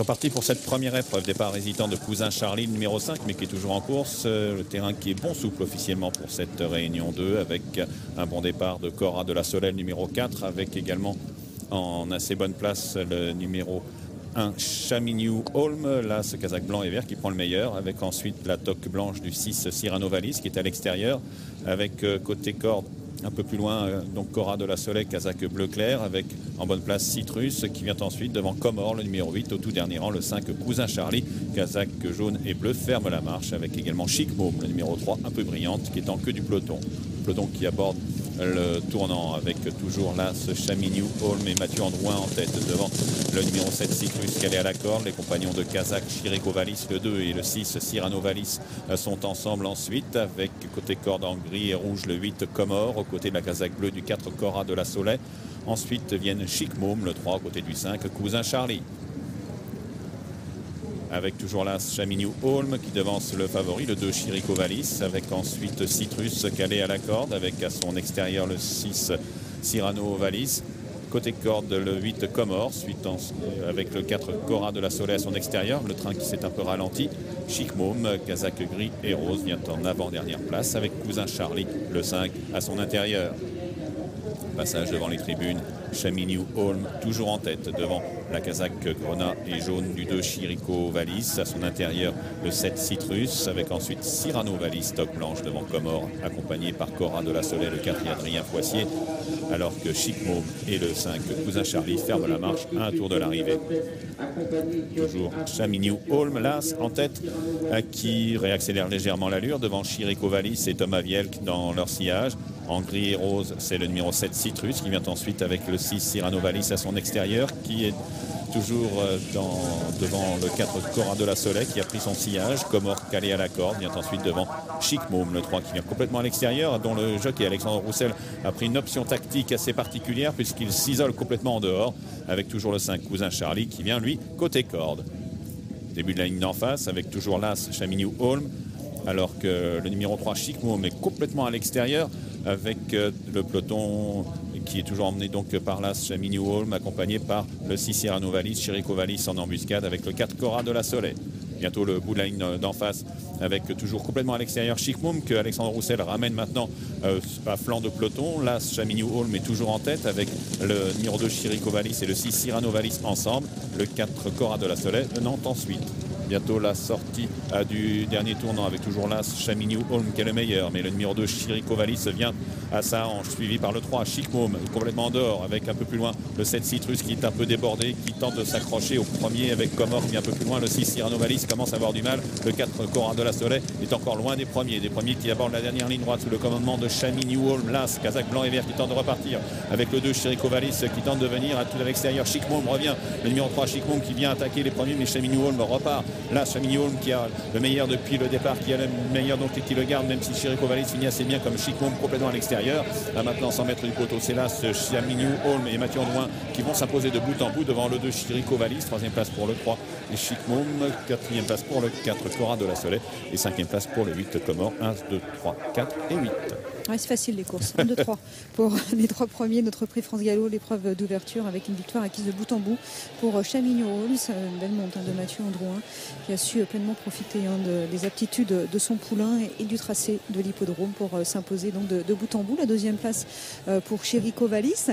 sont partis pour cette première épreuve. Départ hésitant de Cousin Charlie, numéro 5, mais qui est toujours en course. Le terrain qui est bon souple officiellement pour cette réunion 2, avec un bon départ de Cora de la Soleil, numéro 4, avec également en assez bonne place le numéro 1, Chamignou Holm. Là, ce Kazakh blanc et vert qui prend le meilleur, avec ensuite la toque blanche du 6, Cyrano Valis, qui est à l'extérieur, avec côté corde un peu plus loin, donc Cora de la Soleil, Kazakh bleu clair, avec en bonne place Citrus, qui vient ensuite devant Comor, le numéro 8, au tout dernier rang, le 5, Cousin Charlie, Kazakh jaune et bleu, ferme la marche, avec également Chic Môme, le numéro 3, un peu brillante, qui est en queue du peloton. Peloton qui aborde le tournant, avec toujours là ce Chamignou Holm et Mathieu Androuin en tête, devant le numéro 7, Citrus, calé à la corde. Les compagnons de Kazakh, Chirico Valis, le 2, et le 6, Cyrano Valis, sont ensemble ensuite, avec côté corde en gris et rouge, le 8, Comor, aux côtés de la Kazakh bleue du 4, Cora de la Soleil. Ensuite viennent Chic Môme, le 3, aux côtés du 5, Cousin Charlie. Avec toujours là Chamignou Holm qui devance le favori, le 2, Chirico Valis, avec ensuite Citrus calé à la corde, avec à son extérieur le 6, Cyrano Valis. Côté corde, le 8, Comor, suite avec le 4, Cora de la Soleil à son extérieur. Le train qui s'est un peu ralenti. Chic Môme, Kazakh gris et rose, vient en avant-dernière place, avec Cousin Charlie, le 5, à son intérieur. Passage devant les tribunes, Chamignou Holm toujours en tête devant la Kazakh grenat et jaune du 2, Chirico Valis, à son intérieur le 7, Citrus, avec ensuite Cyrano Valis, toque blanche devant Comor, accompagné par Cora de la Soleil, le 4, Adrien Foissier, alors que Chic Môme et le 5, Cousin Charlie, ferment la marche à un tour de l'arrivée. Toujours Chamignou Holm là en tête, qui réaccélère légèrement l'allure devant Chirico Valis et Thomas Vielk dans leur sillage. En gris et rose, c'est le numéro 7, Citrus, qui vient ensuite avec le 6, Cyrano Valis à son extérieur, qui est toujours devant le 4, Cora de la Soleil, qui a pris son sillage. Comor calé à la corde, vient ensuite devant Chic Môme, le 3, qui vient complètement à l'extérieur, dont le jockey Alexandre Roussel a pris une option tactique assez particulière, puisqu'il s'isole complètement en dehors, avec toujours le 5, Cousin Charlie, qui vient lui côté corde. Début de la ligne d'en face, avec toujours l'As Chamignou Holm, alors que le numéro 3, Chic Môme, est complètement à l'extérieur, avec le peloton qui est toujours emmené donc par l'As Chamignou Holm, accompagné par le 6, Cyrano Valis, Chirico Valis en embuscade, avec le 4, Cora de la Soleil. Bientôt le bout de la ligne d'en face, avec toujours complètement à l'extérieur Chic Môme, que Alexandre Roussel ramène maintenant à flanc de peloton. L'As Chamignou Holm est toujours en tête, avec le numéro 2, Chirico Valis, et le 6, Cyrano Valis ensemble. Le 4, Cora de la Soleil, Nantes ensuite. Bientôt la sortie du dernier tournant, avec toujours l'As Chamignou Holm qui est le meilleur, mais le numéro 2, Chirico Valis, vient à sa hanche, suivi par le 3, Chic Môme, complètement en dehors, avec un peu plus loin le 7, Citrus, qui est un peu débordé, qui tente de s'accrocher au premier, avec Comor qui est un peu plus loin. Le 6, Cyrano Valis, commence à avoir du mal. Le 4, Cora de la Soleil, est encore loin des premiers qui abordent la dernière ligne droite sous le commandement de Chamignou Holm. L'As Kazakh blanc et vert qui tente de repartir, avec le 2, Chirico Valis, qui tente de venir à tout à l'extérieur. Chic Môme revient, le numéro 3, Chic Môme, qui vient attaquer les premiers, mais Chamignou Holm repart. Là, Chamignou Holm qui a le meilleur depuis le départ, qui a le meilleur donc qui le garde, même si Chirico Valis finit assez bien comme Chic Môme complètement à l'extérieur. Là maintenant 100 mètres du poteau, c'est là ce Chamignou Holm et Mathieu Androuin qui vont s'imposer de bout en bout devant le 2, Chirico Valis, 3e place pour le 3 et Chic Môme, 4e place pour le 4, Cora de la Soleil, et 5e place pour le 8, Comor. 1, 2, 3, 4 et 8. Ouais, c'est facile les courses. 1, 2, 3 pour les 3 premiers. Notre prix France Gallo, l'épreuve d'ouverture avec une victoire acquise de bout en bout pour Chamignou Holm. Une belle monte de Mathieu Androuin qui a su pleinement profiter des aptitudes de son poulain et du tracé de l'hippodrome pour s'imposer donc de bout en bout. La 2e place pour Chirico Valis